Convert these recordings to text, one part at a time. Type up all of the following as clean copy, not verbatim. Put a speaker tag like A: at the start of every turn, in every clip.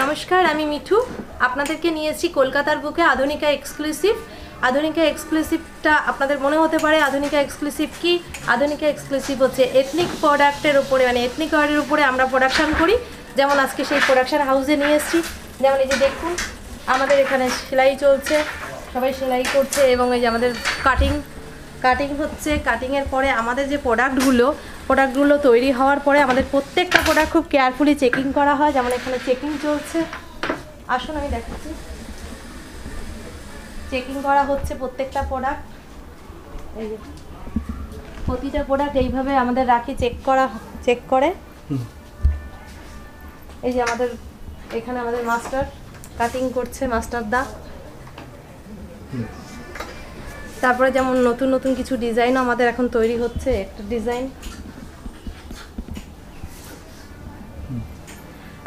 A: নমস্কার, আমি মিঠু। আপনাদেরকে নিয়ে এসেছি কলকাতার বুকে আধুনিকা এক্সক্লুসিভ। আধুনিকা এক্সক্লুসিভটা আপনাদের মনে হতে পারে আধুনিকা এক্সক্লুসিভ কি? আধুনিকা এক্সক্লুসিভ হচ্ছে এথনিক প্রোডাক্টের উপরে, মানে এথনিক ওয়্যারের উপরে আমরা প্রোডাকশান করি। যেমন আজকে সেই প্রোডাকশান হাউসে নিয়ে এসেছি। যেমন এই যে দেখুন, আমাদের এখানে সেলাই চলছে, সবাই সেলাই করছে এবং এই যে আমাদের কাটিং হচ্ছে। কাটিংয়ের পরে আমাদের যে প্রোডাক্টগুলো তৈরি হওয়ার পরে আমাদের প্রত্যেকটা প্রোডাক্ট খুব কেয়ারফুলি চেকিং করা হয়। যেমন এখানে চেকিং চলছে, আসুন আমি দেখাচ্ছি। চেকিং করা হচ্ছে প্রত্যেকটা প্রোডাক্ট। এই যে প্রতিটা প্রোডাক্ট এইভাবে আমাদের রাখি চেক করে। এই যে আমাদের এখানে আমাদের মাস্টার কাটিং করছে, মাস্টার দা। তারপরে যেমন নতুন নতুন কিছু ডিজাইনও আমাদের এখন তৈরি হচ্ছে। একটা ডিজাইন,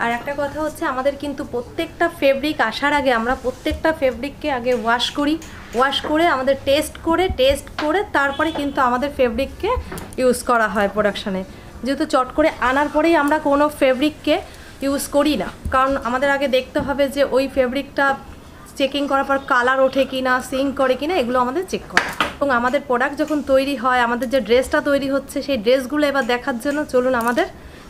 A: আর একটা কথা হচ্ছে আমাদের কিন্তু প্রত্যেকটা ফেব্রিক আসার আগে আমরা প্রত্যেকটা ফেব্রিককে আগে ওয়াশ করে আমাদের টেস্ট করে তারপরে কিন্তু আমাদের ফেব্রিককে ইউজ করা হয় প্রোডাকশানে। যেহেতু চট করে আনার পরেই আমরা কোনো ফেব্রিককে ইউজ করি না, কারণ আমাদের আগে দেখতে হবে যে ওই ফেব্রিকটা চেকিং করার পর কালার ওঠে কি না, সিঙ্ক করে কি না, এগুলো আমাদের চেক করা। এবং আমাদের প্রোডাক্ট যখন তৈরি হয়, আমাদের যে ড্রেসটা তৈরি হচ্ছে সেই ড্রেসগুলো এবার দেখার জন্য চলুন আমাদের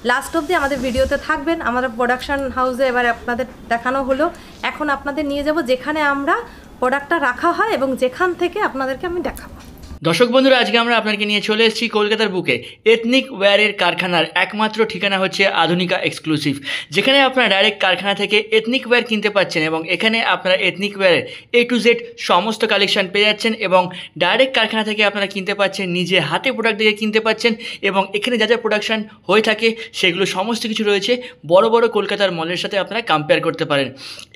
A: লাস্ট অবধি আমাদের ভিডিওতে থাকবেন। আমাদের প্রোডাকশন হাউসে এবার আপনাদের দেখানো হলো। এখন আপনাদের নিয়ে যাব যেখানে আমরা প্রোডাক্টটা রাখা হয় এবং যেখান থেকে আপনাদেরকে আমি দেখাবো।
B: দর্শক বন্ধুরা, আজকে আমরা আপনাকে নিয়ে চলে এসেছি কলকাতার বুকে এথনিক ওয়্যারের কারখানার একমাত্র ঠিকানা হচ্ছে আধুনিকা এক্সক্লুসিভ, যেখানে আপনারা ডাইরেক্ট কারখানা থেকে এথনিক ওয়্যার কিনতে পাচ্ছেন এবং এখানে আপনারা এথনিক ওয়্যারের A to Z সমস্ত কালেকশন পেয়ে যাচ্ছেন এবং ডাইরেক্ট কারখানা থেকে আপনারা কিনতে পাচ্ছেন, নিজে হাতে প্রোডাক্ট দেখে কিনতে পাচ্ছেন এবং এখানে যা যা প্রোডাকশান হয়ে থাকে সেগুলো সমস্ত কিছু রয়েছে বড় বড় কলকাতার মলের সাথে আপনারা কম্পেয়ার করতে পারেন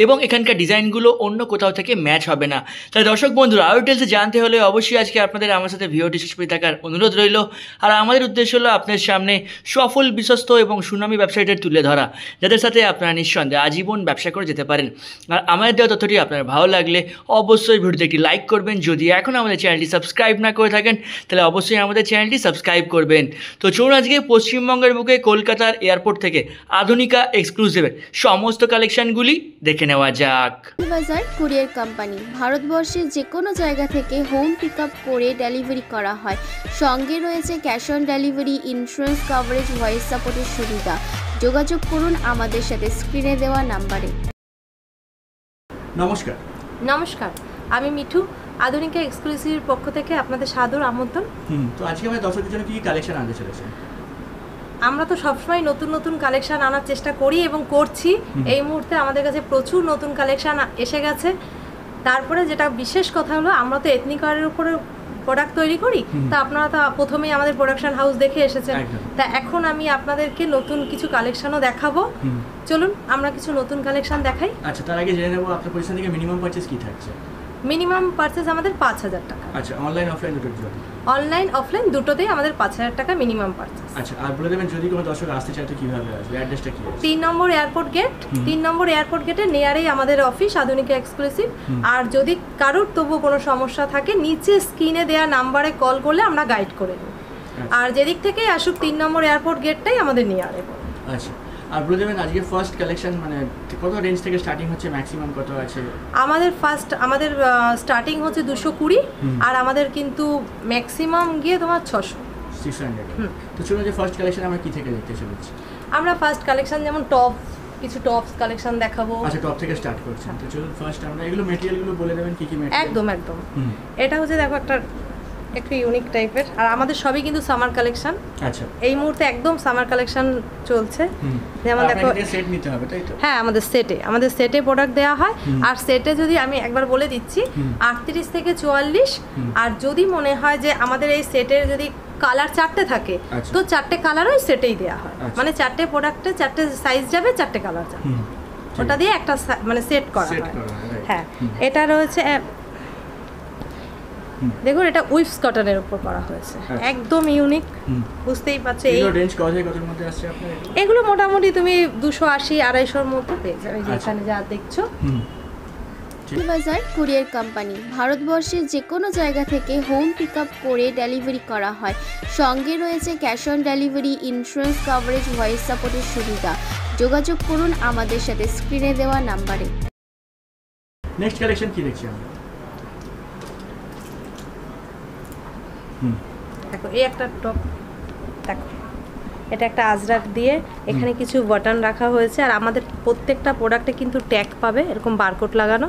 B: এবং এখানকার ডিজাইনগুলো অন্য কোথাও থেকে ম্যাচ হবে না। তাই দর্শক বন্ধুরা, আরও ডিটেলসে জানতে হলে অবশ্যই আজকে আপনাদের আমার সাথে ভিডিওটি শেষ পর্যন্ত দেখার অনুরোধ রইল। আর আমাদের উদ্দেশ্য হলো আপনার সামনে সফল, বিশ্বস্ত এবং সুনামী ব্যবসায়ীদের তুলে ধরা, যাদের সাথে আপনারা নিঃসন্দেহে আজীবন ব্যবসা করে যেতে পারেন। আর আমাদের দেওয়া তথ্যটি আপনার ভালো লাগলে অবশ্যই ভিডিওতে একটি লাইক করবেন। যদি এখন আমাদের চ্যানেলটি সাবস্ক্রাইব না করে থাকেন তাহলে অবশ্যই আমাদের চ্যানেলটি সাবস্ক্রাইব করবেন। তো চলুন আজকে পশ্চিমবঙ্গের বুকে কলকাতার এয়ারপোর্ট থেকে আধুনিকা এক্সক্লুসিভের সমস্ত কালেকশনগুলি দেখে নেওয়া যাক।
C: বাজার কুরিয়ার কোম্পানি ভারতবর্ষের যে কোনো জায়গা থেকে হোম পিক আপ করে ডেলিভারি করা হয়। সঙ্গে রয়েছে cash on delivery, insurance coverage, voice সাপোর্টের সুবিধা। যোগাযোগ করুন আমাদের সাথে স্ক্রিনে দেওয়া নাম্বারে।
A: নমস্কার, আমি মিঠু। আধুনিকা এক্সক্লুসিভের পক্ষ থেকে আপনাদের সাদর আমন্ত্রণ।
B: তো আজকে আমরা দর্শকদের জন্য কি কালেকশন আনতে চলেছি?
A: আমরা তো সবসময় নতুন নতুন কালেকশান আনার চেষ্টা করি এবং করছি। এই মুহূর্তে আমাদের কাছে প্রচুর নতুন কালেকশান এসে গেছে। তারপরে যেটা বিশেষ কথা হলো, আমরা তো এথনিক ওয়্যারের উপরে প্রোডাক্ট তৈরি করি, তা আপনারা তো প্রথমেই আমাদের প্রোডাকশন হাউস দেখে এসেছেন। তা এখন আমি আপনাদেরকে নতুন কিছু কালেকশনও দেখাবো। চলুন আমরা কিছু নতুন কালেকশন দেখাই।
B: আচ্ছা, তার আগে জেনে নেব আপনার পজিশন থেকে মিনিমাম পারচেজ কি থাকছে?
A: মিনিমাম পারচেজ আমাদের 5,000 টাকা।
B: আচ্ছা, অনলাইন অফলাইন দুটোর জন্য?
A: অনলাইন অফলাইন দুটোতেই আমাদের 5,000 টাকা মিনিমাম পারচেজ।
B: আচ্ছা, আর বলে দেবেন যদি কোনো দর্শক আসতে চায় তো কিভাবে আসবে, অ্যাড্রেসটা কি আছে?
A: 3 নম্বর এয়ারপোর্ট গেট। 3 নম্বর এয়ারপোর্ট গেটের নিয়ারেই আমাদের অফিস আধুনিকা এক্সক্লুসিভ। আর যদি কারোর তবু কোনো সমস্যা থাকে, নিচে স্ক্রিনে দেওয়া নাম্বারে কল করলে আমরা গাইড করে দেব। আর যেদিক থেকেই আসুক 3 নম্বর এয়ারপোর্ট গেটটাই আমাদের নিয়ারে।
B: আচ্ছা, আর বলে দেবেন আজকে ফার্স্ট কালেকশন মানে কত রেঞ্জ থেকে স্টার্টিং হচ্ছে, ম্যাক্সিমাম কত আছে?
A: আমাদের স্টার্টিং হচ্ছে 220, আর আমাদের কিন্তু ম্যাক্সিমাম গিয়ে তোমার 600।
B: তো চলুন যে ফার্স্ট কালেকশন আমরা কি থেকে দেখতে চলেছি?
A: আমরা ফার্স্ট কালেকশন যেমন কিছু টপস কালেকশন দেখাবো।
B: আচ্ছা, টপ থেকে স্টার্ট করছি। তো চলুন ফার্স্ট আমরা এগুলো ম্যাটেরিয়ালগুলো বলে দেবেন কি কি ম্যাটেরিয়াল?
A: একদম এটা হচ্ছে দেখো একটু ইউনিক টাইপের, আর আমাদের সবই কিন্তু সামার কালেকশন। আচ্ছা, এই মুহূর্তে একদম সামার কালেকশন চলছে। যেমন দেখো,
B: সেট নিতে হবে তাই তো?
A: হ্যাঁ, আমাদের সেটে প্রোডাক্ট দেওয়া হয়। আর সেটে যদি আমি একবার বলে দিচ্ছি 38 থেকে 44। আর যদি মনে হয় যে আমাদের এই সেটের যদি কালার 4টে থাকে তো 4টে কালার ওই সেটেই দেওয়া হয়। মানে 4টে প্রোডাক্টে 4টে সাইজ যাবে, 4টে কালার যাবে, ওটা দিয়ে একটা মানে সেট করা হয়। হ্যাঁ, এটা রয়েছে দেখুন, এটা উইপস কটনের উপর করা হয়েছে, একদম ইউনিক। বুঝতেই পারছো এই
B: রেঞ্জ কত মধ্যে আসছে আপনাদের?
A: এগুলো মোটামুটি তুমি 280-250 মধ্যে পেয়ে যাবে। যেখানে যা দেখছো
C: বাজার কুরিয়ার কোম্পানি ভারতবর্ষের যে কোনো জায়গা থেকে হোম পিক আপ করে ডেলিভারি করা হয়। সঙ্গে রয়েছে cash on delivery, insurance coverage, voice সাপোর্টের সুবিধা। যোগাযোগ করুন আমাদের সাথে স্ক্রিনে দেওয়া নাম্বারে।
B: নেক্সট কালেকশন কি দেখছি আমরা?
A: দেখো এই একটা টপ, দেখো এটা একটা আজরাক দিয়ে এখানে কিছু বাটন রাখা হয়েছে, আর আমাদের প্রত্যেকটা প্রোডাক্টে কিন্তু ট্যাগ পাবে, এরকম বারকোড লাগানো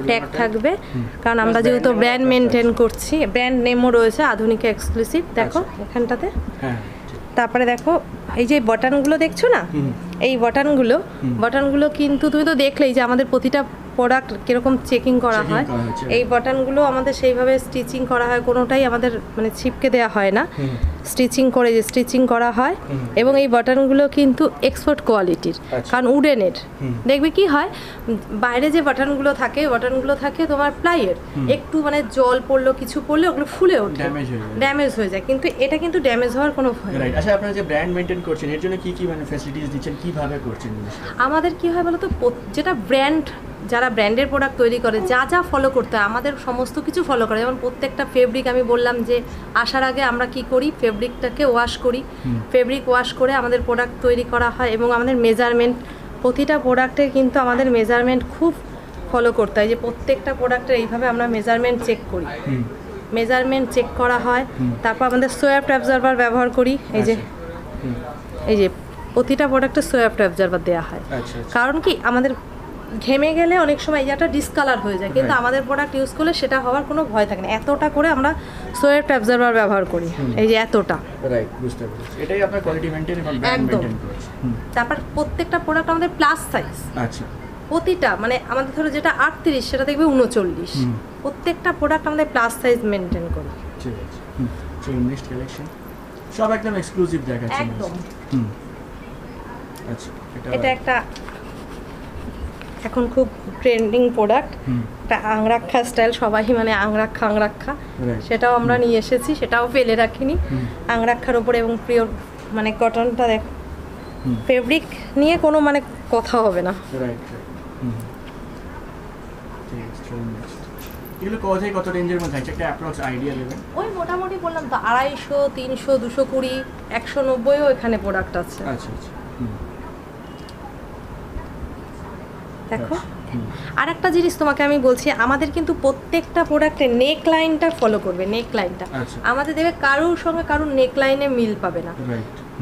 A: ট্যাগ থাকবে, কারণ আমরা যেহেতু ব্র্যান্ড মেনটেন করছি। ব্র্যান্ড নেমও রয়েছে আধুনিকা এক্সক্লুসিভ, দেখো এখানটাতে। তারপরে দেখো এই যে বাটনগুলো দেখছো না, এই বাটনগুলো কিন্তু তুমি তো দেখলেই যে আমাদের প্রতিটা প্রোডাক্ট কিরকম চেকিং করা হয়। এই বাটনগুলো আমাদের সেইভাবে স্টিচিং করা হয়, কোনোটাই আমাদের মানে ছিপকে দেওয়া হয় না, স্টিচিং করা হয়। এবং এই বাটনগুলো কিন্তু এক্সপোর্ট কোয়ালিটির, কারণ উডেনের। দেখবে কি হয়, বাইরে যে বাটনগুলো থাকে তোমার প্লাইয়ের, একটু মানে জল পড়লো কিছু পড়লে ওগুলো ফুলে ওঠে, ড্যামেজ হয়ে যায়, কিন্তু এটা কিন্তু ড্যামেজ হওয়ার কোনো ভয় নেই।
B: আচ্ছা, আপনারা যে ব্র্যান্ড মেইনটেইন করছেন এর জন্য কি কি মানে ফ্যাসিলিটিস দিচ্ছেন, কিভাবে করছেন?
A: আমাদের কি হয় বলো তো, যেটা ব্র্যান্ড, যারা ব্র্যান্ডের প্রোডাক্ট তৈরি করে যা ফলো করতে হয় আমাদের সমস্ত কিছু ফলো করে। যেমন প্রত্যেকটা ফেব্রিক, আমি বললাম যে আসার আগে আমরা কি করি, ফেব্রিকটাকে ওয়াশ করি, ফেব্রিক ওয়াশ করে আমাদের প্রোডাক্ট তৈরি করা হয়। এবং আমাদের মেজারমেন্ট, প্রতিটা প্রোডাক্টে কিন্তু আমাদের মেজারমেন্ট খুব ফলো করতে হয়, যে প্রত্যেকটা প্রোডাক্টের এইভাবে আমরা মেজারমেন্ট চেক করি, মেজারমেন্ট চেক করা হয়। তারপর আমাদের সোয়াপ্ট অ্যাবজর্ভার ব্যবহার করি, এই যে প্রতিটা প্রোডাক্টে সোয়াপ্ট অ্যাবজর্ভার দেওয়া হয়। কারণ কি, আমাদের ঘেমে গেলে অনেক সময় এটা ডিসকালার হয়ে যায়, কিন্তু আমাদের প্রোডাক্ট ইউজ করলে সেটা হওয়ার কোনো ভয় থাকে না। এতটা করে আমরা সোয়াপ্ট অ্যাবজর্ভার ব্যবহার করি, এই যে এতটা।
B: রাইট, বুঝতে পেরেছি। এটাই আপনার কোয়ালিটি মেইনটেইন এবং ব্র্যান্ড মেইনটেইন করছে।
A: তারপর প্রত্যেকটা প্রোডাক্ট আমাদের প্লাস সাইজ।
B: আচ্ছা,
A: প্রতিটা মানে আমাদের ধরো যেটা 38 সেটা দেখবে 39, প্রত্যেকটা প্রোডাক্ট আমাদের প্লাস সাইজ মেইনটেইন করি।
B: ঠিক আছে, চলুন নেক্সট কালেকশন। সব একদম এক্সক্লুসিভ দেখাচ্ছি
A: একদম।
B: আচ্ছা,
A: এটা একটা এখন খুব ট্রেন্ডিং প্রোডাক্ট, একটা আংরাক্ষা স্টাইল, সবাই মানে আংরাক্ষা, সেটাও আমরা নিয়ে এসেছি, সেটাও ফেলে রাখিনি। আংরাক্ষার উপরে এবং পিওর মানে কটনটা, দেখ ফেব্রিক নিয়ে কোনো মানে কথা হবে না।
B: এগুলো কত রেঞ্জের মধ্যে আছে, একটা অ্যাপ্রক্স আইডিয়া দেবেন?
A: ওই মোটামুটি বললাম তো 250, 300, 220, 190ও এখানে প্রোডাক্ট আছে।
B: আচ্ছা আচ্ছা,
A: দেখো আর একটা জিনিস তোমাকে আমি বলছি, আমাদের কিন্তু প্রত্যেকটা প্রোডাক্টে নেক লাইনটা ফলো করবে। নেক লাইনটা আমাদের দেবে, কারোর সঙ্গে কারোর নেক লাইনে মিল পাবে না।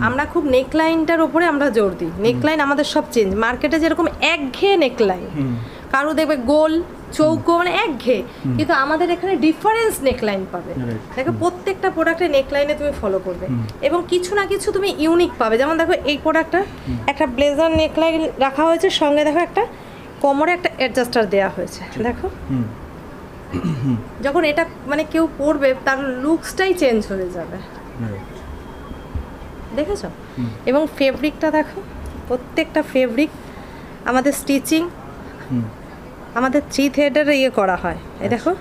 A: আমরা খুব নেক লাইনটার ওপরে আমরা জোর দিই। নেক লাইন আমাদের সব চেঞ্জ। মার্কেটে যেরকম একঘেয়ে নেক লাইন, কারো দেখবে গোল চৌকো মানে একঘেয়ে, কিন্তু আমাদের এখানে ডিফারেন্স নেক লাইন পাবে। দেখো প্রত্যেকটা প্রোডাক্টে নেক লাইনে তুমি ফলো করবে এবং কিছু না কিছু তুমি ইউনিক পাবে। যেমন দেখো এই প্রোডাক্টটা একটা ব্লেজার নেক লাইন রাখা হয়েছে, সঙ্গে দেখো একটা কোমরে একটা অ্যাডজাস্টার দেওয়া হয়েছে। দেখো যখন এটা মানে কেউ পরবে তার লুকসটাই চেঞ্জ হয়ে যাবে, দেখেছো? এবং ফেব্রিকটা দেখো, প্রত্যেকটা ফেব্রিক আমাদের স্টিচিং আমাদের 3 থ্রেডের ইয়ে করা হয়। এই দেখো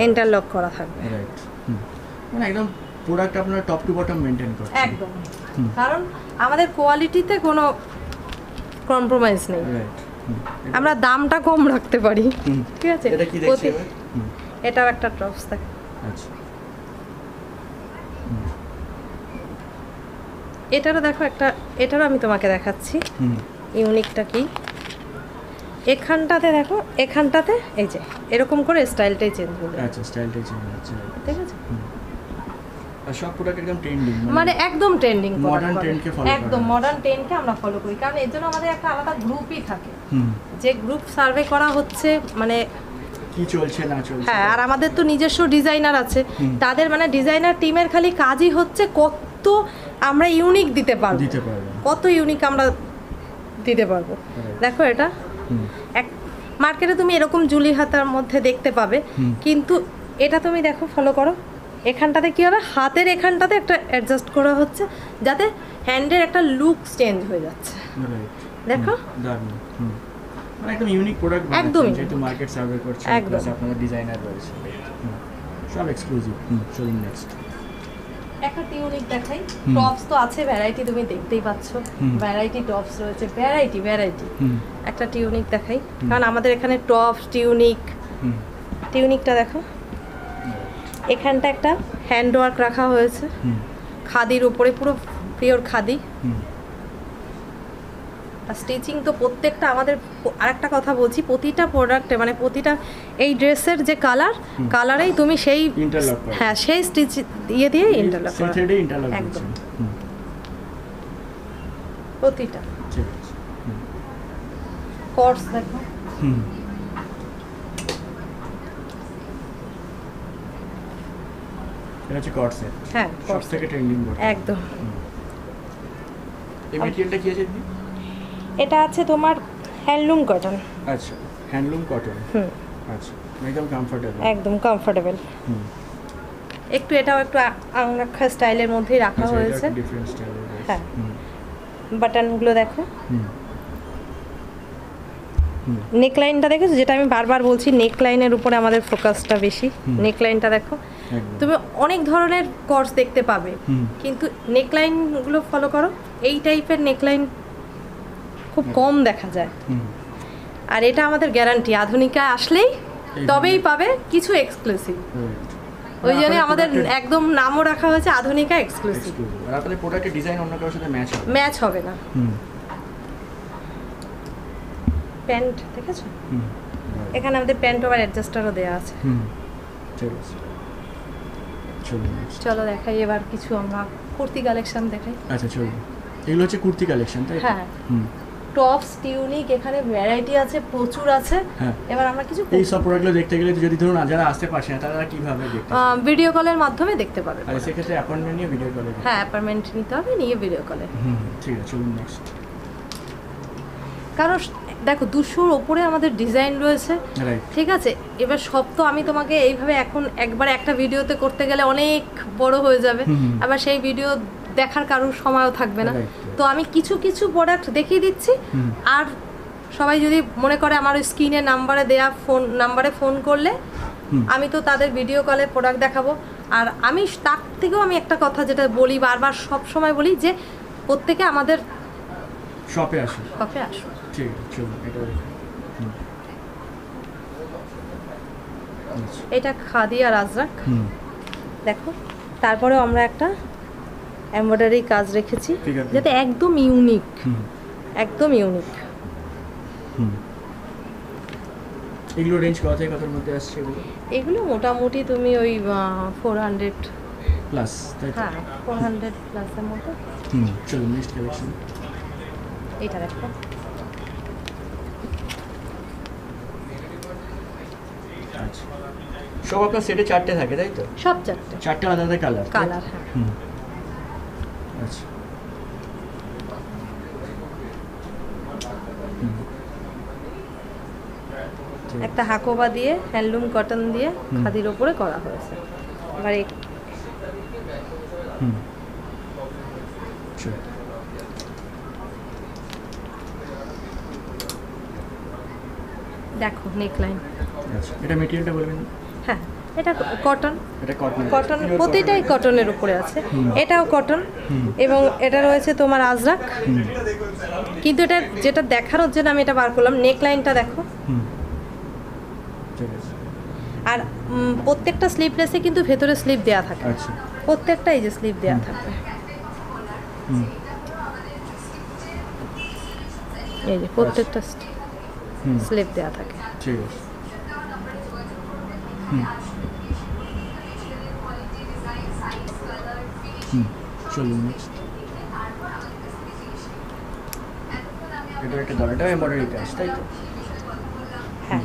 A: ইন্টারলক করা থাকবে,
B: মানে একদম প্রোডাক্ট আপনারা টপ টু বটম মেইনটেইন করছেন
A: একদম। কারণ আমাদের কোয়ালিটিতে কোনো কম্প্রোমাইজ নেই, আমরা দামটা কম রাখতে পারি। ঠিক আছে,
B: এটা কি দেখছি?
A: এটাও একটা টপস থাকে।
B: আচ্ছা,
A: এটারও দেখো একটা, এটারও আমি তোমাকে দেখাচ্ছি ইউনিকটা কি। এখানটাতে দেখো, এখানটাতে এই যে এরকম করে স্টাইলটাই চেঞ্জ হবে।
B: আচ্ছা, স্টাইলটাই চেঞ্জ হচ্ছে,
A: ঠিক আছে?
B: আর সব প্রোডাক্ট একদম ট্রেন্ডিং,
A: মানে একদম ট্রেন্ডিং,
B: মডার্ন ট্রেন্ডকে ফলো করি।
A: একদম মডার্ন ট্রেন্ডকে আমরা ফলো করি, কারণ এর জন্য আমাদের একটা আলাদা গ্রুপই থাকে, যে গ্রুপ সার্ভে করা হচ্ছে মানে
B: কি চলছে না চলছে।
A: হ্যাঁ, আর আমাদের তো নিজস্ব ডিজাইনার আছে, তাদের মানে ডিজাইনার টিমের খালি কাজই হচ্ছে কত আমরা ইউনিক দিতে পারবো, কত ইউনিক আমরা দিতে পারবো। দেখো এটা এক মার্কেটে তুমি এরকম জুলি হাতার মধ্যে দেখতে পাবে, কিন্তু এটা তুমি দেখো ফলো করো, এখানটাতে কি হবে, হাতের এখানটাতে একটা অ্যাডজাস্ট করা হচ্ছে যাতে হ্যান্ডের একটা লুক চেঞ্জ হয়ে যাচ্ছে। দেখো
B: মানে একদম ইউনিক প্রোডাক্ট
A: একদম,
B: যেহেতু মার্কেট সার্ভে করছে, প্লাস আপনাদের ডিজাইনার রয়েছে, সব এক্সক্লুসিভ। চলুন নেক্সট
A: একটা ইউনিক দেখাই। টপস তো আছে ভ্যারাইটি, তুমি দেখতেই পাচ্ছ ভ্যারাইটি টপস রয়েছে, ভ্যারাইটি একটা টিউনিক দেখাই, কারণ আমাদের এখানে টপ টিউনিক, টিউনিকটা দেখো, এখানটা একটা হ্যান্ড ওয়ার্ক রাখা হয়েছে খাদির উপরে, পুরো পিওর খাদি। আর স্টিচিং তো প্রত্যেকটা আমাদের, আরেকটা কথা বলছি, প্রতিটা প্রোডাক্টে মানে প্রতিটা এই ড্রেসের যে কালারেই তুমি সেই হ্যাঁ সেই স্টিচ দিয়ে দিয়ে ইন্টারলক করা একদম প্রতিটা। কর্স দেখো,
D: এটা হচ্ছে কট সেট।
A: হ্যাঁ
D: কট থেকে ট্রেন্ডিং
A: একদম।
D: এই ম্যাটেরিয়ালটা কি আছে?
A: এটা আছে তোমার হ্যান্ডলুম কটন।
D: আচ্ছা, হ্যান্ডলুম কটন। আচ্ছা, একদম কমফোর্টেবল,
A: একদম কমফোর্টেবল। একটু এটাও একটু আংরাক্ষা স্টাইলের মধ্যেই রাখা হয়েছে।
D: ডিফারেন্ট স্টাইলের।
A: হ্যাঁ, বাটনগুলো দেখো, নেকলাইনটা দেখেছো, যেটা আমি বারবার বলছি নেকলাইনের উপরে আমাদের ফোকাসটা বেশি। নেকলাইনটা দেখো, তুমি অনেক ধরনের কর্স দেখতে পাবে, কিন্তু নেকলাইনগুলো ফলো করো, এই টাইপের নেকলাইন খুব কম দেখা যায়। আর এটা আমাদের গ্যারান্টি, আধুনিকা আসলেই তবেই পাবে কিছু এক্সক্লুসিভ। ওই জন্য আমাদের একদম নামও রাখা হয়েছে আধুনিকা এক্সক্লুসিভ।
D: আর আপনাদের প্রোডাক্টের ডিজাইন অন্য কারোর সাথে
A: ম্যাচ হবে না। প্যান্ট দেখেছো, এখানে আমাদের প্যান্ট ওভার অ্যাডজাস্টারও দেওয়া আছে।
D: ঠিক আছে,
A: চলো দেখাই এবার কিছু আমরা কুর্তি কালেকশন দেখাই।
D: আচ্ছা চলো, এগুলো হচ্ছে কুর্তি কালেকশন, তাই?
A: হ্যাঁ, টপস টিউনিক, এখানে ভ্যারাইটি আছে, প্রচুর আছে। এবার আমরা কিছু
D: এই সব প্রোডাক্টগুলো দেখতে গেলে যদি ধরুন যারা আসতে পারছে না তারা কিভাবে দেখতে পাবে?
A: ভিডিও কলের মাধ্যমে দেখতে পাবে।
D: আর সেক্ষেত্রে অ্যাপয়েন্টমেন্ট নিয়ে ভিডিও কলে?
A: হ্যাঁ, অ্যাপয়েন্টমেন্ট নিতে হবে, নিয়ে ভিডিও কলে।
D: ঠিক আছে, চলুন নেক্সট।
A: কারণ দেখো 200-র ওপরে আমাদের ডিজাইন রয়েছে, ঠিক আছে? এবার সব তো আমি তোমাকে এইভাবে এখন একবার একটা ভিডিওতে করতে গেলে অনেক বড় হয়ে যাবে, আবার সেই ভিডিও দেখার কারোর সময়ও থাকবে না। তো আমি কিছু কিছু প্রোডাক্ট দেখিয়ে দিচ্ছি, আর সবাই যদি মনে করে আমার ওই স্ক্রিনে নাম্বারে দেয়া নাম্বারে ফোন করলে আমি তো তাদের ভিডিও কলে প্রোডাক্ট দেখাবো। আর আমি তার থেকেও আমি একটা কথা যেটা বলি বারবার, সব সময় বলি, যে প্রত্যেকে আমাদের
D: শপে আসো,
A: শপে আসো।
D: ঠিক আছে, চলুন এটা
A: এটা খাদি আর আজরাক দেখো। তারপরেও আমরা একটা এমব্রয়ডারি কাজ রেখেছি, যাতে একদম ইউনিক, একদম ইউনিক।
D: এগুলো রেঞ্জ কত থেকে কতর মধ্যে আসছে?
A: এগুলো মোটামুটি তুমি ওই 400
D: প্লাস, তাই?
A: হ্যাঁ, 400 প্লাসের মধ্যে।
D: চলুন নেক্সট কালেকশন।
A: এটা দেখো,
D: আচ্ছা, সব আপনার সেটে 4টে থাকে, তাই তো?
A: সব
D: 4টে আলাদা আলাদা কালার।
A: হ্যাঁ।
D: আচ্ছা,
A: একটা হাকোবা দিয়ে হ্যান্ডলুম কটন দিয়ে খাদির ওপরে করা হয়েছে। এবার দেখো নেকলাইন।
D: আচ্ছা, এটা ম্যাটেরিয়ালটা বলবেন?
A: হ্যাঁ, এটা কটন।
D: এটা কটন,
A: কটন, প্রতিটাই কটনের উপরে আছে। এটাও কটন, এবং এটা রয়েছে তোমার আজরাক। কিন্তু এটা যেটা দেখানোর জন্য আমি এটা বার করলাম, নেকলাইনটা দেখো। আর প্রত্যেকটা স্লিভলেসে কিন্তু ভেতরে স্লিভ দেওয়া থাকে।
D: আচ্ছা,
A: প্রত্যেকটা এই যে স্লিভ দেওয়া থাকবে, এই যে প্রত্যেকটা স্লিভ দেওয়া থাকে।
D: ঠিক আছে, চলুন নেক্সট। এটা একটা দরটা এমব্রয়ডারি কাজ, তাই তো?
A: হ্যাঁ,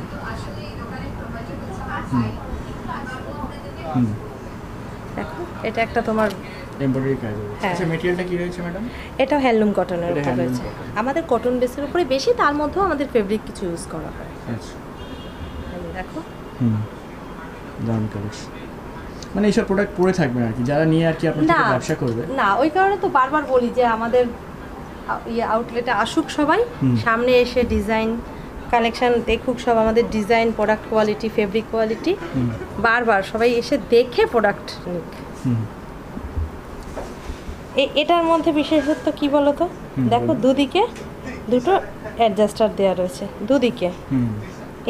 A: দেখো এটা একটা তোমার
D: এমব্রয়ডারি কাজ। আচ্ছা, ম্যাটেরিয়ালটা কি রয়েছে ম্যাডাম?
A: এটা হ্যান্ডলুম কটনের উপর রয়েছে। আমাদের কটন বেসের উপরে বেশি, তার মধ্যেও আমাদের ফেব্রিক কিছু ইউজ করা হয়।
D: আচ্ছা,
A: দেখো,
D: দারুণ কালেকশন। মানে এইসব প্রোডাক্ট পরে থাকবে আর কি, যারা নিয়ে আর কি আপনার থেকে ব্যবসা করবে।
A: না, ওই কারণে তো বারবার বলি যে আমাদের আউটলেটে আসুক সবাই, সামনে এসে ডিজাইন কালেকশন দেখুক, সব আমাদের design, product quality, fabric quality, বারবার সবাই এসে দেখে প্রোডাক্ট নিক। এটার মধ্যে বিশেষত্ব কি বলতো, দেখো দুদিকে দুটো অ্যাডজাস্টার দেওয়া রয়েছে দুদিকে,
D: হুম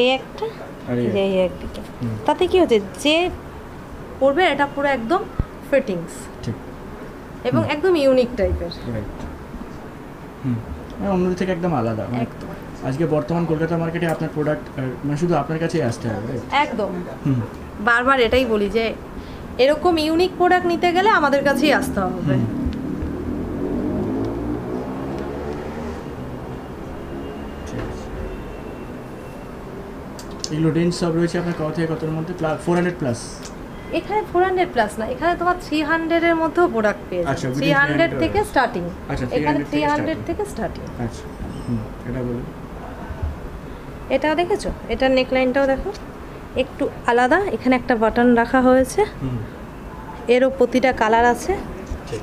A: এই একটা
D: আর এই
A: এই একদিকে।
D: হুম।
A: তাতে কি হচ্ছে, যে পড়বে এটা পুরো একদম ফিটিংস
D: ঠিক
A: এবং একদম ইউনিক টাইপের।
D: রাইট। হুম মানে অন্যদের থেকে একদম আলাদা, মানে
A: একদম
D: আজকে বর্তমান কলকাতা মার্কেটে আপনার প্রোডাক্ট মানে শুধু আপনার কাছেই আসতে হবে, right?
A: একদম
D: হুম
A: বারবার এটাই বলি যে এরকম ইউনিক প্রোডাক্ট নিতে গেলে আমাদের কাছেই আসতে হবে।
D: হুম। ঠিক আছে। এগুলো রেঞ্জ সব রয়েছে আপনার কত থেকে কতর মধ্যে? 400 প্লাস?
A: এখানে 400 প্লাস না, এখানে তোমার 300 এর মধ্যেও প্রোডাক্ট পেয়ে
D: আচ্ছা,
A: যাবে।
D: within
A: 300
D: 300
A: থেকে স্টার্টিং।
D: আচ্ছা,
A: এখানে
D: 300
A: 300 থেকে স্টার্টিং।
D: আচ্ছা হুম এটা বলুন।
A: এটা দেখেছো, এটার নেকলাইনটাও দেখো একটু আলাদা, এখানে একটা বাটন রাখা হয়েছে,
D: হুম
A: এরও প্রতিটা কালার আছে।
D: ঠিক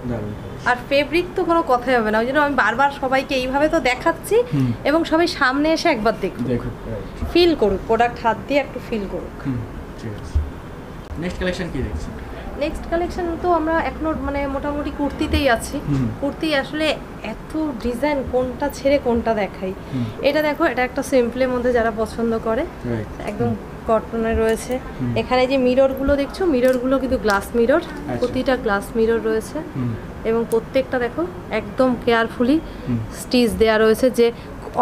D: দারুণ।
A: আর ফেব্রিক তো কোনো কথাই হবে না, ওই জন্য আমি বারবার সবাইকে এইভাবে তো দেখাচ্ছি
D: হুম।
A: এবং সবাই সামনে এসে একবার দেখুক,
D: দেখুন
A: ফিল করুক, প্রোডাক্ট হাত দিয়ে একটু ফিল করুক।
D: হুম ঠিক আছে। নেক্সট কালেকশন কি দেখছেন?
A: নেক্সট কালেকশন তো আমরা এখনো মানে মোটামুটি কুর্তিতেই আছি।
D: হুম।
A: কুর্তি আসলে এত ডিজাইন, কোনটা ছেড়ে কোনটা দেখাই।
D: হুম।
A: এটা দেখো, এটা একটা সিম্পলের মধ্যে যারা পছন্দ করে,
D: রাইট।
A: একদম কটনের রয়েছে।
D: হুম।
A: এখানে যে মিররগুলো দেখছো, মিররগুলো কিন্তু গ্লাস মিরর, প্রতিটা গ্লাস মিরর রয়েছে
D: হুম
A: এবং প্রত্যেকটা দেখো একদম কেয়ারফুলি
D: হুম।
A: স্টিচ দেওয়া রয়েছে। যে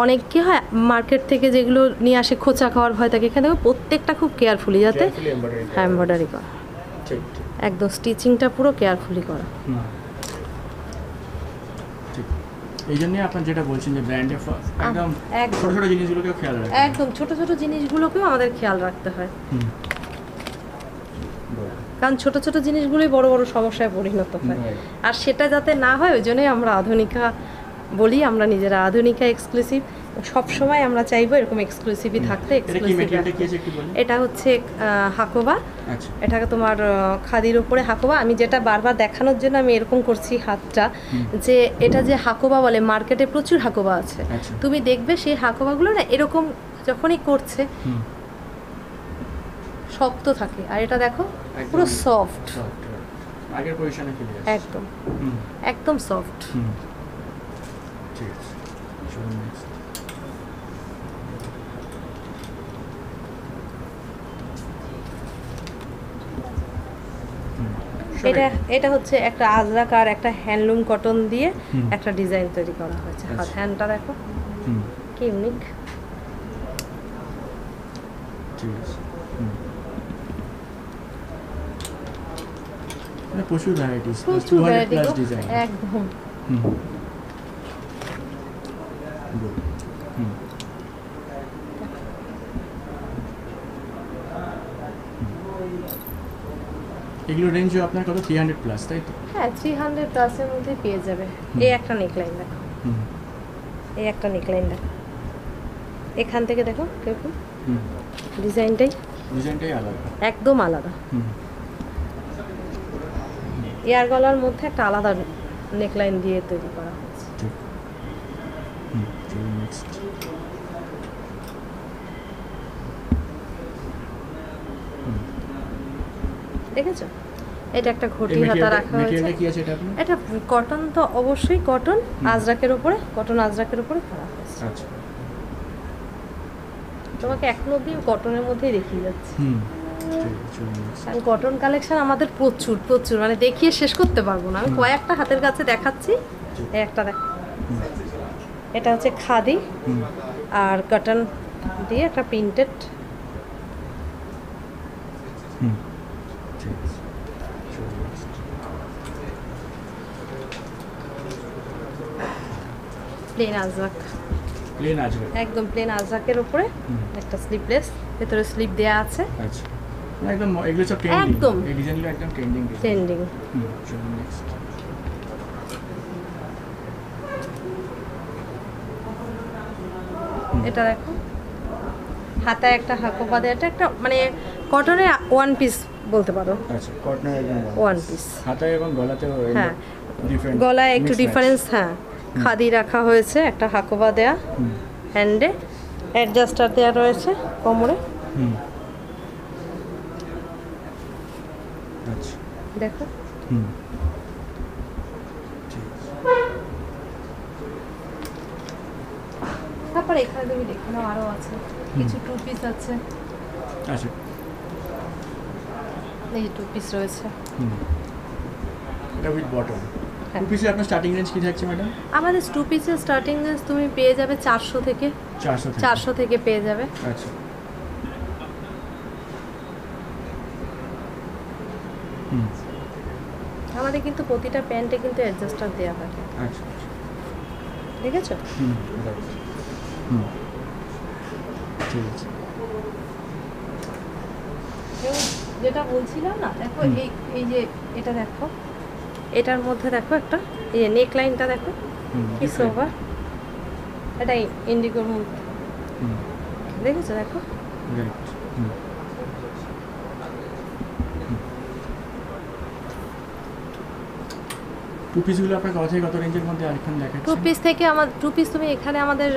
A: অনেক কি হয় মার্কেট থেকে যেগুলো নিয়ে আসে খোঁচা খাওয়ার ভয় থাকে, এখানে দেখো প্রত্যেকটা খুব কেয়ারফুলি যাতে এমব্রয়ডারি করা,
D: ঠিক ঠিক
A: একদম স্টিচিংটা পুরো কেয়ারফুলি করা।
D: হুম ঠিক। এই জন্যই আপনার যেটা বলছেন যে ব্র্যান্ডে একদম
A: একদম।
D: ছোট ছোট জিনিসগুলোকেও খেয়াল রাখবেন।
A: একদম ছোট ছোট জিনিসগুলোকেও আমাদের খেয়াল রাখতে হয়,
D: হুম
A: কারণ ছোট ছোট জিনিসগুলোই বড় বড় সমস্যায় পরিণত হয়।
D: Right.
A: আর সেটা যাতে না হয় ওই জন্যই আমরা আধুনিকা বলি, আমরা নিজেরা আধুনিকা এক্সক্লুসিভ। সব সময় আমরা চাইবো এরকম এক্সক্লুসিভই থাকতে।
D: এটা কি
A: এক্সক্লুসিভ
D: ম্যাটেরিয়ালটা কি আছে একটু বলুন?
A: এটা হচ্ছে হাকোবা,
D: আচ্ছা
A: এটাকে তোমার খাদির উপরে হাকোবা। আমি যেটা বারবার দেখানোর জন্য আমি এরকম করছি হাতটা, যে এটা যে হাকোবা বলে, মার্কেটে প্রচুর হাকোবা আছে।
D: আচ্ছা।
A: তুমি দেখবে সেই হাকোবাগুলো না এরকম যখনই করছে
D: হুম
A: শক্ত থাকে, আর এটা দেখো
D: একদম
A: পুরো সফট,
D: সফট আগের পজিশনে ফিরে আসছে।
A: একদম
D: হুম
A: একদম সফট।
D: হুম ঠিক আছে। চলুন next। হুম,
A: এটা এটা হচ্ছে একটা আজরাক আর একটা হ্যান্ডলুম কটন দিয়ে
D: হুম।
A: একটা ডিজাইন তৈরি করা হয়েছে। হাত
D: আচ্ছা।
A: হ্যান্ডটা দেখো
D: হুম
A: কি ইউনিক।
D: ঠিক আছে। হুম মানে প্রচুর ভ্যারাইটিস,
A: প্রচুর
D: 200
A: ভ্যারাইটি
D: প্লাস ডিজাইন।
A: একদম।
D: হুম Good. হুম এগুলো রেঞ্জও আপনার কত? 300 প্লাস, তাই তো?
A: হ্যাঁ 300 প্লাসের মধ্যে পেয়ে যাবে। এই একটা নেকলাইন দেখো,
D: হুম
A: এই একটা নেকলাইন দেখো, এখান থেকে দেখো কিরকম
D: হুম
A: ডিজাইনটাই
D: ডিজাইনটাই আলাদা।
A: একদম আলাদা।
D: হুম
A: এয়ার গলার মধ্যে একটা আলাদা নেকলাইন দিয়ে তৈরি করা হয়েছে।
D: ঠিক। হুম চলুন নেক্সট।
A: দেখেছো, এটা একটা
D: এই
A: ঘটি হাতা রাখা হয়েছে।
D: ম্যাটেরিয়ালটা কি আছে এটা আপনার?
A: এটা কটন, তো অবশ্যই কটন, আজরাকের উপরে, কটন আজরাকের উপরে করা হয়েছে।
D: আচ্ছা
A: তোমাকে এখনো অবধি কটনের মধ্যেই দেখিয়ে যাচ্ছে,
D: হুম ঠিক আছে, চলুন next।
A: কারণ কটন কালেকশন আমাদের প্রচুর প্রচুর, মানে দেখিয়ে শেষ করতে পারবো না। আমি কয়েকটা হাতের কাছে দেখাচ্ছি। এই একটা দেখ,
D: হুম
A: এটা হচ্ছে খাদি
D: হুম
A: আর কটন দিয়ে একটা প্রিন্টেড।
D: হুম ঠিক আছে, চলুন next।
A: প্লেন আজরাক,
D: প্লেন আছে?
A: একদম প্লেন আজরাকের উপরে
D: হুম।
A: একটা স্লিভলেস, ভেতরে স্লিভ দেওয়া আছে।
D: আচ্ছা না, একদম এগুলো সব ট্রেন্ডিং,
A: একদম।
D: এই ডিজাইনগুলো একদম ট্রেন্ডিং ডিজাইন।
A: ট্রেন্ডিং।
D: হুম চলুন নেক্সট।
A: এটা দেখো, হাতায় একটা হাকোপা দেওয়া, এটা একটা মানে কটনের ওয়ান পিস বলতে পারো,
D: আচ্ছা কটনের একদম
A: ওয়ান পিস।
D: হাতায় এবং গলাতেও
A: হ্যাঁ,
D: ডিফারেন্ট,
A: গলায় একটু ডিফারেন্স, হ্যাঁ খাদি রাখা হয়েছে, একটা হাকোপা দেয়া,
D: হুম
A: হ্যান্ডে অ্যাডজাস্টার দেওয়া রয়েছে কোমরে।
D: হুম আচ্ছা
A: দেখো
D: হুম ঠিক আছে।
A: তারপরে এখানে তুমি দেখে নাও আরও আছে কিছু টু পিস আছে,
D: আচ্ছা
A: এই যে টু পিস রয়েছে।
D: এটা উইথ বটম।
A: হ্যাঁ।
D: টু পিসে আপনার স্টার্টিং রেঞ্জ কি থাকছে ম্যাডাম?
A: আমাদের টু পিসের স্টার্টিং রেঞ্জ তুমি পেয়ে যাবে 400 থেকে 400 থেকে পেয়ে যাবে।
D: আচ্ছা
A: আমাদের কিন্তু প্রতিটা প্যান্টে কিন্তু অ্যাডজাস্টার দেওয়া থাকে,
D: আচ্ছা
A: ঠিক আছে?
D: ঠিক আছে।
A: এবং যেটা বলছিলাম না, দেখো এই যে এটা দেখো, এটার মধ্যে দেখো একটা এই নেক লাইনটা দেখো কি সোভার, এটা ইন্ডিগোর মধ্যে দেখেছো, দেখো
D: রাইট। টু পিসগুলো আপনার কত থেকে কত রেঞ্জের মধ্যে আরেকখান
A: টু
D: দেখাচ্ছেন?
A: পিস থেকে আমার টু পিস তুমি এখানে আমাদের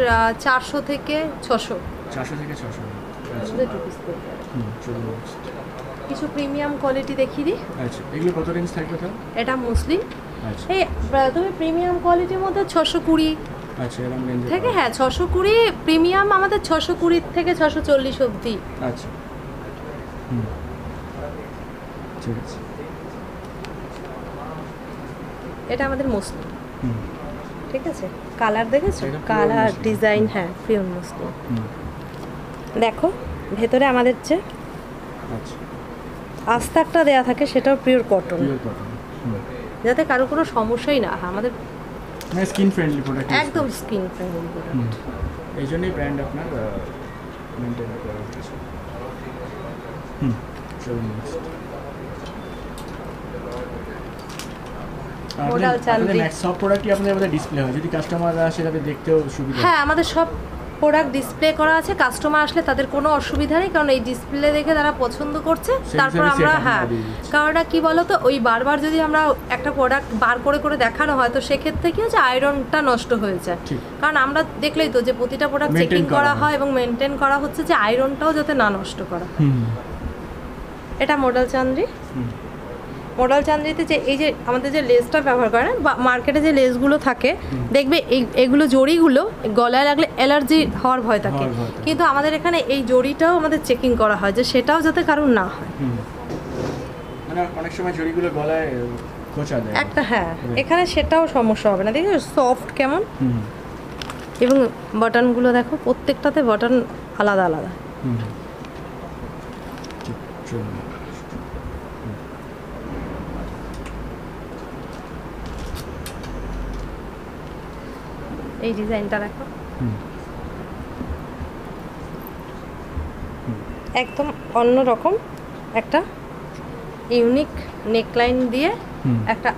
A: 400 থেকে 600
D: 400 থেকে 600। আচ্ছা
A: টু পিস পেয়ে যাবে।
D: চলুন।
A: কিছু প্রিমিয়াম কোয়ালিটি দেখিয়ে দিই।
D: আচ্ছা এগুলো কত রেঞ্জ থাকবে তাও?
A: এটা মুসলিম,
D: আচ্ছা
A: এই তুমি প্রিমিয়াম কোয়ালিটির মধ্যে 620
D: আচ্ছা এরকম রেঞ্জে
A: থেকে, হ্যাঁ 620 প্রিমিয়াম আমাদের 620 থেকে 640 অবধি।
D: আচ্ছা ঠিক আছে।
A: এটা আমাদের মুসলিম, ঠিক আছে? কালার দেখেছো,
D: এটা pure
A: কালার
D: মুসলিম।
A: ডিজাইন, হ্যাঁ পিওর মুসলিম। দেখো ভেতরে আমাদের যে
D: আচ্ছা
A: আস্তারটা দেয়া থাকে সেটাও পিওর কটন,
D: পিওর কটন,
A: যাতে কারো কোনো সমস্যাই না হয়। আমাদের
D: মানে স্কিন ফ্রেন্ডলি প্রোডাক্ট,
A: একদম স্কিন ফ্রেন্ডলি প্রোডাক্ট।
D: এই জন্যই ব্র্যান্ড আপনার মেনটেন করা হচ্ছে। চলুন নেক্সট।
A: মোডাল চান্দি।
D: ম্যাক্স সব প্রোডাক্টই আপনাদের মধ্যে ডিসপ্লে হয়, যদি কাস্টমাররা আসে তাদের দেখতেও সুবিধা।
A: হ্যাঁ আমাদের সব প্রোডাক্ট ডিসপ্লে করা আছে, কাস্টমার আসলে তাদের কোনো অসুবিধা নেই, কারণ এই ডিসপ্লে দেখে তারা পছন্দ করছে।
D: সেই
A: তারপর
D: হিসাবে
A: আমরা
D: set
A: হ্যাঁ,
D: আমরা দিয়ে দিচ্ছি।
A: কারণ কি বলো তো, ওই বারবার যদি আমরা একটা প্রোডাক্ট বার করে করে দেখানো হয় তো সেক্ষেত্রে কি হচ্ছে, আয়রনটা নষ্ট হয়ে যায়।
D: ঠিক।
A: কারণ আমরা দেখলেই তো যে প্রতিটা প্রোডাক্ট
D: Maintain
A: চেকিং
D: করা
A: করা
D: হয়।
A: হয় এবং মেনটেন করা হচ্ছে যে আয়রনটাও যাতে না নষ্ট করা হয়। এটা মডেল চান্দি। মডেল চান্দিতে যে এই যে আমাদের যে লেসটা ব্যবহার করে না, বা মার্কেটে যে লেসগুলো থাকে দেখবে এগুলো জড়িগুলো গলায় লাগলে অ্যালার্জি হওয়ার ভয় থাকে,
D: হওয়ার ভয় থাকে।
A: কিন্তু আমাদের এখানে এই জড়িটাও আমাদের চেকিং করা হয় যে সেটাও যাতে কারণ না হয়।
D: মানে অনেক সময় জড়িগুলো গলায় খোঁচা দেয়
A: একটা হ্যাঁ, এখানে সেটাও সমস্যা হবে না। দেখো সফট কেমন, এবং বাটনগুলো দেখো প্রত্যেকটাতে বাটন আলাদা আলাদা।
D: ঠিক, চলুন।
A: এই ডিজাইনটা দেখো, একদম অন্য রকম একটা ইউনিক নেকলাইন দিয়ে একটা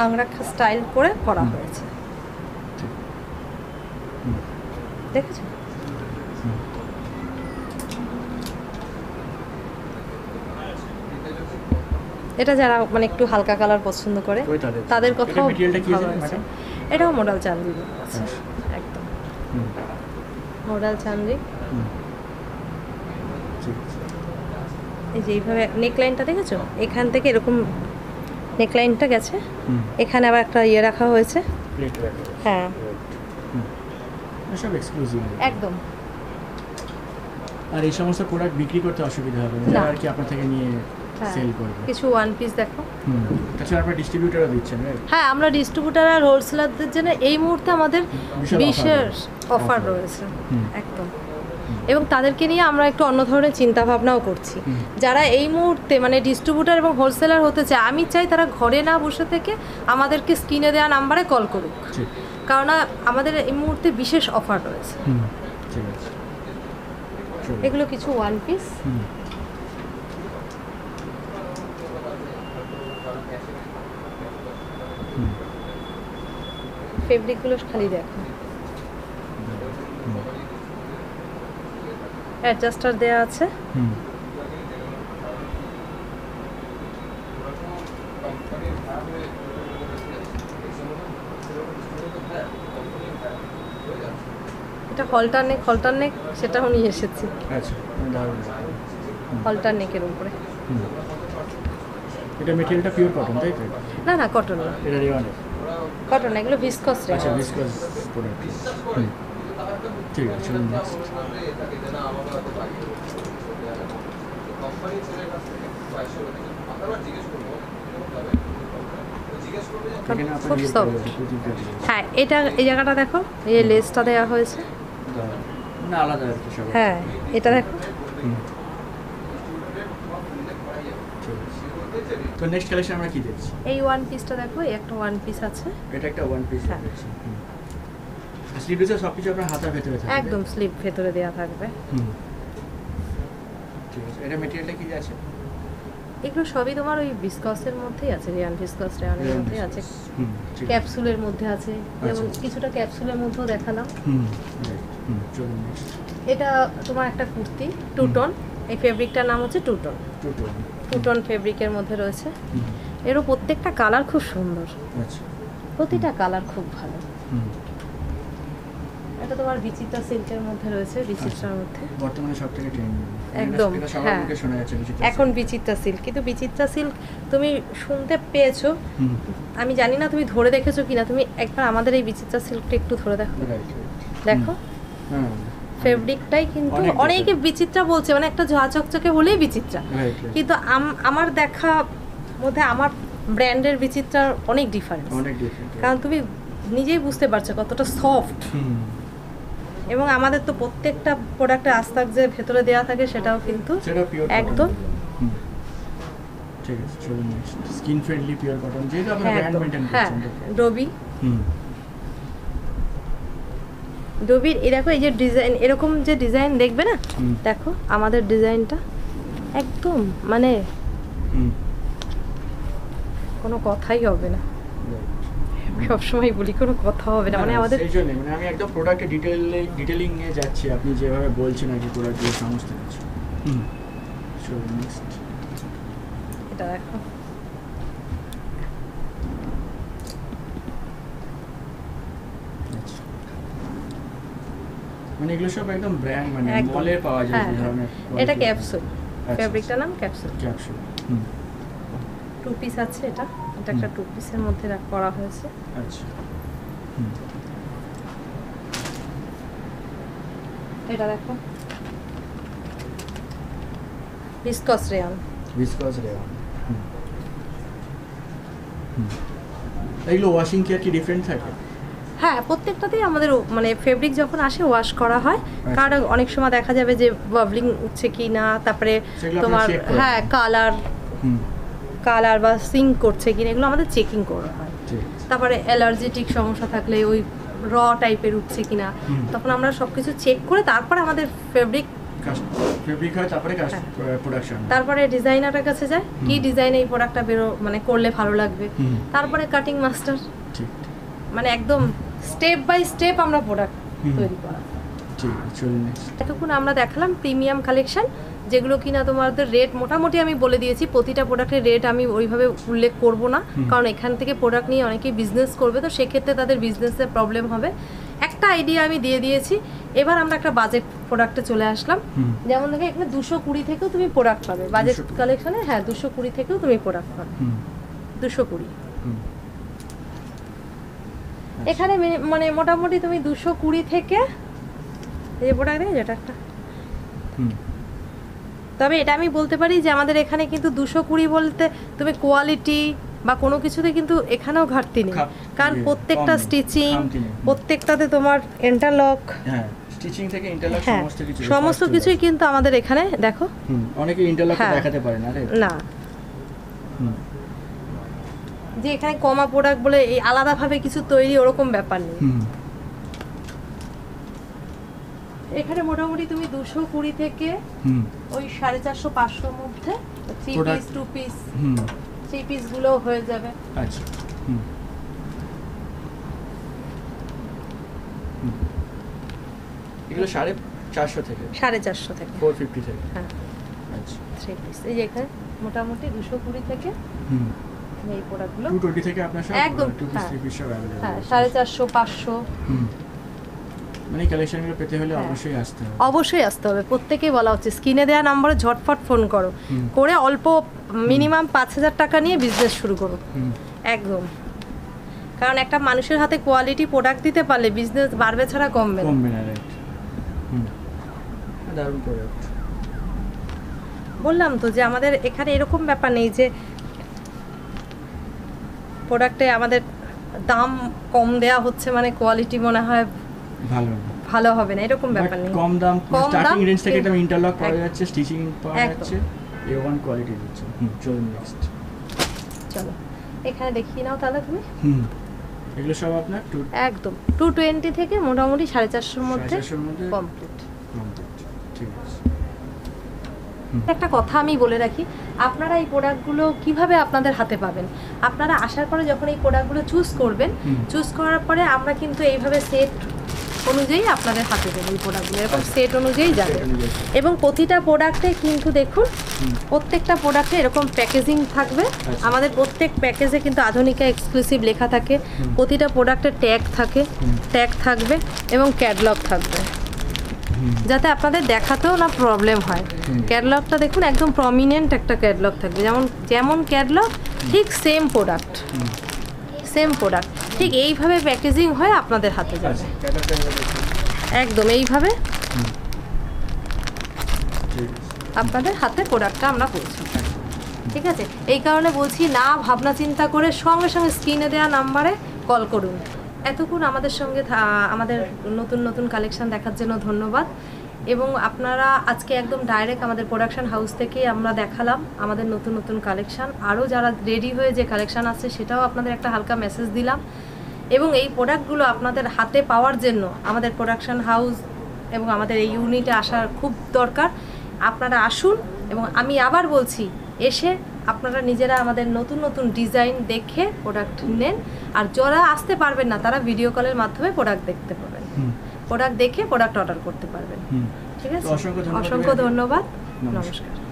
A: আংরাখা স্টাইল করে করা হয়েছে, দেখেছো? এটা যারা মানে একটু হালকা কালার পছন্দ করে
D: ওই তাদের।
A: তাদের
D: এটা
A: কথাও
D: materialটা কি
A: ভালো
D: আছে,
A: আছে।
D: ম্যাডাম?
A: এটাও মডেল চান্দি আছে,
D: আচ্ছা।
A: একদম মডেল চান্দি।
D: ঠিক আছে।
A: এই যে এইভাবে নেকলাইনটা দেখেছো, এখান থেকে এরকম নেকলাইনটা গেছে, এখানে আবার একটা ইয়ে রাখা হয়েছে,
D: প্লেট রাখা।
A: হ্যাঁ
D: সব এক্সক্লুসিভ।
A: একদম।
D: আর এই সমস্ত প্রোডাক্ট বিক্রি করতে অসুবিধা হবে না,
A: না।
D: আর কি আপনার থেকে নিয়ে
A: হ্যাঁ।
D: সেল করবে।
A: কিছু ওয়ান পিস দেখো।
D: তাছাড়া আপনার ডিস্ট্রিবিউটরও দিচ্ছেন, রাইট?
A: হ্যাঁ আমরা ডিস্ট্রিবিউটার আর হোলসেলারদের জন্য এই মুহূর্তে আমাদের
D: বিশাল
A: বিশেষ
D: offer
A: অফার
D: রয়েছে।
A: রয়েছে,
D: হুম।
A: একদম। এবং তাদেরকে নিয়ে আমরা একটু অন্য ধরনের চিন্তা ভাবনাও করছি, যারা এই মুহূর্তে মানে ডিস্ট্রিবিউটার এবং হোলসেলার হতে চায়, আমি চাই তারা ঘরে না বসে থেকে আমাদেরকে স্ক্রিনে দেওয়া নাম্বারে কল করুক,
D: ঠিক।
A: কারণ আমাদের এই মুহূর্তে বিশেষ অফার রয়েছে।
D: ঠিক আছে। চলুন।
A: এগুলো কিছু ওয়ান পিস, ফেব্রিকগুলো খালি দেখো, অ্যাডজাস্টার দেওয়া আছে। এটা হলটার নেক সেটাও নিয়ে এসেছি,
D: আচ্ছা, দারুণ।
A: হলটার নেকের উপরে।
D: এটা মেটেরিয়ালটা পিওর কটন, তাই তো?
A: না না কটন না,
D: এটা রেওয়ানের।
A: কটন না, এগুলো ভিসকস
D: আচ্ছা,
A: রেওয়ান।
D: Viscose product. ঠিক আছে, চলুন next। এখানে
A: খুব
D: আপনার
A: soft। হ্যাঁ, এটা এই জায়গাটা দেখো, এই লেসটা দেওয়া হয়েছে।
D: না আলাদা আর কি সব।
A: হ্যাঁ, এটা দেখো।
D: হুম। ঠিক আছে। তো নেক্সট কালেকশন আমরা কি দেখছি?
A: এই ওয়ান পিসটা দেখো, এই একটা ওয়ান পিস আছে।
D: এটা একটা ওয়ান পিস
A: হ্যাঁ।
D: দেখছি। স্লিভলেসে সবকিছু আপনার হাতার ভেতরে থাকবে।
A: একদম স্লিপ ভেতরে দেওয়া থাকবে।
D: হুম। ঠিক আছে, এটা ম্যাটেরিয়ালটা কি আছে?
A: এগুলো সবই তোমার ওই ভিসকসের মধ্যেই আছে, রিয়ান ভিসকস রেয়ানের মধ্যেই আছে।
D: হুম, ঠিক আছে।
A: ক্যাপসুলের মধ্যে আছে, যেমন
D: আচ্ছা।
A: কিছুটা ক্যাপসুলের মধ্যেও দেখালাম।
D: হুম, right, হুম, চলুন নেক্সট।
A: এটা তোমার একটা কুর্তি, টু টোন। এই ফেব্রিকটার নাম হচ্ছে টু টোন। টু টোন ফেব্রিকের মধ্যে রয়েছে।
D: হুম,
A: এরও প্রত্যেকটা কালার খুব সুন্দর,
D: আচ্ছা।
A: প্রতিটা কালার খুব ভালো।
D: হুম,
A: এটা তোমার বিচিত্রা সিল্কের মধ্যে রয়েছে, বিচিত্রার মধ্যে।
D: বর্তমানে সবথেকে ট্রেন্ড।
A: একদম,
D: এটা সবার
A: হ্যাঁ।
D: মুখে শোনা যাচ্ছে বিচিত্রা
A: এখন বিচিত্রা সিল্ক, কিন্তু বিচিত্রা সিল্ক তুমি শুনতে পেয়েছো,
D: হুম,
A: আমি জানি না তুমি ধরে দেখেছো কিনা। তুমি একবার আমাদের এই বিচিত্রা সিল্কটা একটু ধরে দেখো,
D: রাইট,
A: দেখো
D: হ্যাঁ,
A: ফেব্রিকটাই কিন্তু
D: অনেক
A: অনেকে
D: different।
A: বিচিত্রা বলছে, মানে একটা ঝা চকচকে হলেই বিচিত্রা,
D: রাইট,
A: কিন্তু আমার দেখা মধ্যে আমার ব্র্যান্ডের বিচিত্রার অনেক ডিফারেন্স।
D: অনেক ডিফারেন্ট।
A: কারণ তুমি নিজেই বুঝতে পারছো কতটা সফট,
D: হুম,
A: এবং আমাদের তো প্রত্যেকটা প্রোডাক্টে আস্তাক যে ভেতরে দেওয়া থাকে সেটাও কিন্তু
D: সেটা পিওর
A: একদম।
D: ঠিক আছে, চলুন next. Skin friendly pure cotton, যেহেতু আপনি
A: হ্যাঁ,
D: ব্র্যান্ড
A: একদম।
D: মেইনটেইন
A: হ্যাঁ,
D: করছেন।
A: ডোবি।
D: হুম,
A: ডোবির এই দেখো, এই যে ডিজাইন, এরকম যে ডিজাইন দেখবে না,
D: হুম,
A: দেখো আমাদের ডিজাইনটা একদম মানে
D: হুম,
A: কোনো কথাই হবে না।
D: right।
A: আমি সবসময় বলি কোনো কথা হবে না, মানে আমাদের
D: সেই জন্যই, মানে আমি একদম প্রোডাক্টের ডিটেলিং নিয়ে যাচ্ছি, আপনি যেভাবে বলছেন আর কি প্রোডাক্টের সমস্ত কিছু। হুম, চলুন নেক্সট।
A: এটা দেখো,
D: আচ্ছা। মানে এগুলো সব একদম ব্র্যান্ড, মানে
A: একদম।
D: মলে পাওয়া যায়
A: হ্যাঁ,
D: এই
A: হ্যাঁ।
D: ধরনের
A: এটা ক্যাপসুল,
D: আচ্ছা।
A: ফেব্রিকটার নাম ক্যাপসুল।
D: ক্যাপসুল। হুম,
A: টু পিস আছে এটা, এটা একটা টু পিসের মধ্যে করা হয়েছে।
D: আচ্ছা। হুম,
A: এটা দেখো, ভিসকস রেয়ন।
D: Viscose rayon. হুম, হুম। এগুলো ওয়াশিং কি আর কি ডিফারেন্ট থাকে?
A: হ্যাঁ, প্রত্যেকটাতেই আমাদের মানে ফেব্রিক যখন আসে ওয়াশ করা হয়, কারণ অনেক সময় দেখা যাবে যে বাবলিং উঠছে কি না, তারপরে
D: সেগুলো আপনারা
A: তোমার
D: check করেন?
A: হ্যাঁ
D: হুম,
A: কালার বা সিঙ্ক করছে কিনা, এগুলো আমাদের চেকিং করা হয়।
D: ঠিক আছে।
A: তারপরে অ্যালার্জেটিক সমস্যা থাকলে ওই র টাইপের উঠছে কিনা,
D: হুম।
A: তখন আমরা সব কিছু চেক করে তারপরে আমাদের ফেব্রিক,
D: ফেব্রিক হয়, তারপরে
A: হ্যাঁ।
D: প্রোডাকশন।
A: তারপরে ডিজাইনারের কাছে যায়, কি ডিজাইনে এই প্রোডাক্টটা মানে করলে ভালো লাগবে,
D: হুম।
A: তারপরে কাটিং মাস্টার,
D: ঠিক,
A: মানে একদম স্টেপ বাই স্টেপ আমরা প্রোডাক্ট
D: হুম।
A: তৈরি করা।
D: ঠিক আছে, চলুন নেক্সট।
A: এতক্ষণ আমরা দেখালাম প্রিমিয়াম কালেকশন, যেগুলো কিনা তোমাদের রেট মোটামুটি আমি বলে দিয়েছি। প্রতিটা প্রোডাক্টের রেট আমি ওইভাবে উল্লেখ করব না, কারণ এখান থেকে প্রোডাক্ট নিয়ে অনেকেই বিজনেস করবে, তো সেক্ষেত্রে তাদের বিজনেসের প্রবলেম হবে। একটা আইডিয়া আমি দিয়ে দিয়েছি। এবার আমরা একটা বাজেট প্রোডাক্টে চলে আসলাম।
D: হুম,
A: যেমন দেখো, এখানে 220 থেকেও তুমি প্রোডাক্ট পাবে বাজেট
D: 220
A: কালেকশনে। হ্যাঁ, 220 থেকেও তুমি প্রোডাক্ট পাবে,
D: হুম,
A: 220।
D: হুম।
A: এখানে মানে মোটামুটি তুমি 220 থেকে এই প্রোডাক্ট দেখে যেটা একটা,
D: হুম,
A: তবে এটা আমি বলতে পারি যে আমাদের এখানে কিন্তু 220 বলতে তুমি কোয়ালিটি বা কোনো কিছুতে কিন্তু এখানেও ঘাটতি নেই, কারণ প্রত্যেকটা স্টিচিং, প্রত্যেকটাতে তোমার ইন্টারলক,
D: হ্যাঁ, স্টিচিং থেকে ইন্টারলক
A: হ্যাঁ সমস্ত কিছুই কিন্তু আমাদের এখানে দেখো।
D: অনেকে ইন্টারলক
A: হ্যাঁ।
D: দেখাতে পারে না রে।
A: না,
D: হুম,
A: যে এখানে কমা প্রোডাক্ট বলে এই আলাদাভাবে কিছু তৈরি ওরকম ব্যাপার নেই।
D: হুম,
A: এখানে মোটামুটি তুমি 220 থেকে
D: হুম,
A: ওই 450-500 মধ্যে 3
D: Product-
A: পিস 2 পিস
D: হুম,
A: 3 পিসগুলো হয়ে যাবে।
D: আচ্ছা। হুম, হুম। এগুলো 450 থেকে
A: 450 থেকে
D: 450 থেকে।
A: হ্যাঁ,
D: আচ্ছা।
A: 3 পিস। এই যে এখানে মোটামুটি 220 থেকে
D: হুম,
A: এই প্রোডাক্টগুলো
D: 220 থেকে আপনার সব
A: একদম,
D: 2 পিস
A: হ্যাঁ।
D: 3 পিস সব অ্যাভেলেবল।
A: হ্যাঁ 450-500
D: হুম, মানে কালেকশনগুলো পেতে হলে
A: হ্যাঁ।
D: অবশ্যই আসতে হবে।
A: অবশ্যই আসতে হবে। প্রত্যেকেই বলা হচ্ছে স্ক্রিনে দেওয়া নম্বরে ঝটফট ফোন করো,
D: হুম।
A: করে অল্প মিনিমাম 5000 টাকা নিয়ে বিজনেস শুরু করো
D: হুম,
A: একদম। কারণ একটা মানুষের হাতে কোয়ালিটি প্রোডাক্ট দিতে পারলে বিজনেস বাড়বে ছাড়া কমবে না।
D: কমবে না, রাইট। দারুণ প্রোডাক্ট।
A: বললাম তো যে আমাদের এখানে এরকম ব্যাপার নেই যে প্রোডাক্টে আমাদের দাম কম দেয়া হচ্ছে মানে কোয়ালিটি মনে হয় ভালো হবে না, এরকম ব্যাপার নেই।
D: কম দাম,
A: কম
D: স্টার্টিং
A: দাম,
D: রেঞ্জ থেকে একদম ইন্টারলক পাওয়া
A: একদম।
D: যাচ্ছে, স্টিচিং পাওয়া
A: একদম।
D: যাচ্ছে, A1 কোয়ালিটি দিচ্ছে। চলুন নেক্সট।
A: চলো এখানে দেখিয়ে নাও তাহলে তুমি।
D: এগুলো সব আপনার
A: একদম 220 থেকে মোটামুটি 450 মধ্যে
D: 450 মধ্যে
A: কমপ্লিট।
D: ঠিক আছে।
A: একটা কথা আমি বলে রাখি, আপনারা এই প্রোডাক্টগুলো কিভাবে আপনাদের হাতে পাবেন। আপনারা আসার পরে যখন এই প্রোডাক্টগুলো চুজ করবেন, চুজ করার পরে আমরা কিন্তু এইভাবে সেট অনুযায়ী আপনাদের হাতে দেবো এই প্রোডাক্টগুলো, এরকম সেট অনুযায়ী যাবে। এবং প্রতিটা প্রোডাক্টে কিন্তু দেখুন প্রত্যেকটা প্রোডাক্টে এরকম প্যাকেজিং থাকবে। আমাদের প্রত্যেক প্যাকেজে কিন্তু আধুনিকা এক্সক্লুসিভ লেখা থাকে, প্রতিটা প্রোডাক্টে ট্যাগ থাকবে এবং ক্যাটালগ থাকবে, যাতে আপনাদের দেখাতেও না প্রবলেম হয়। ক্যাটালগটা দেখুন একদম প্রমিনেন্ট একটা ক্যাটালগ থাকবে, যেমন ক্যাটালগ ঠিক সেম প্রোডাক্ট ঠিক এইভাবে প্যাকেজিং হয়ে আপনাদের হাতে যাবে, একদম এইভাবে আপনাদের হাতে প্রোডাক্টটা আমরা পৌঁছাবো। ঠিক আছে, এই কারণে বলছি না ভাবনা চিন্তা করে সঙ্গে সঙ্গে স্ক্রিনে দেওয়া নাম্বারে কল করুন। এতক্ষণ আমাদের সঙ্গে আমাদের নতুন কালেকশন দেখার জন্য ধন্যবাদ। এবং আপনারা আজকে একদম ডাইরেক্ট আমাদের প্রোডাকশন হাউস থেকে আমরা দেখালাম আমাদের নতুন কালেকশান। আরও যারা রেডি হয়ে যে কালেকশান আছে সেটাও আপনাদের একটা হালকা মেসেজ দিলাম। এবং এই প্রোডাক্টগুলো আপনাদের হাতে পাওয়ার জন্য আমাদের প্রোডাকশন হাউস এবং আমাদের এই ইউনিটে আসার খুব দরকার। আপনারা আসুন এবং আমি আবার বলছি, এসে আপনারা নিজেরা আমাদের নতুন ডিজাইন দেখে প্রোডাক্ট নেন। আর যারা আসতে পারবেন না তারা ভিডিও কলের মাধ্যমে প্রোডাক্ট দেখতে পাবেন, প্রোডাক্ট দেখে প্রোডাক্ট অর্ডার করতে পারবেন। ঠিক আছে, অসংখ্য ধন্যবাদ, নমস্কার।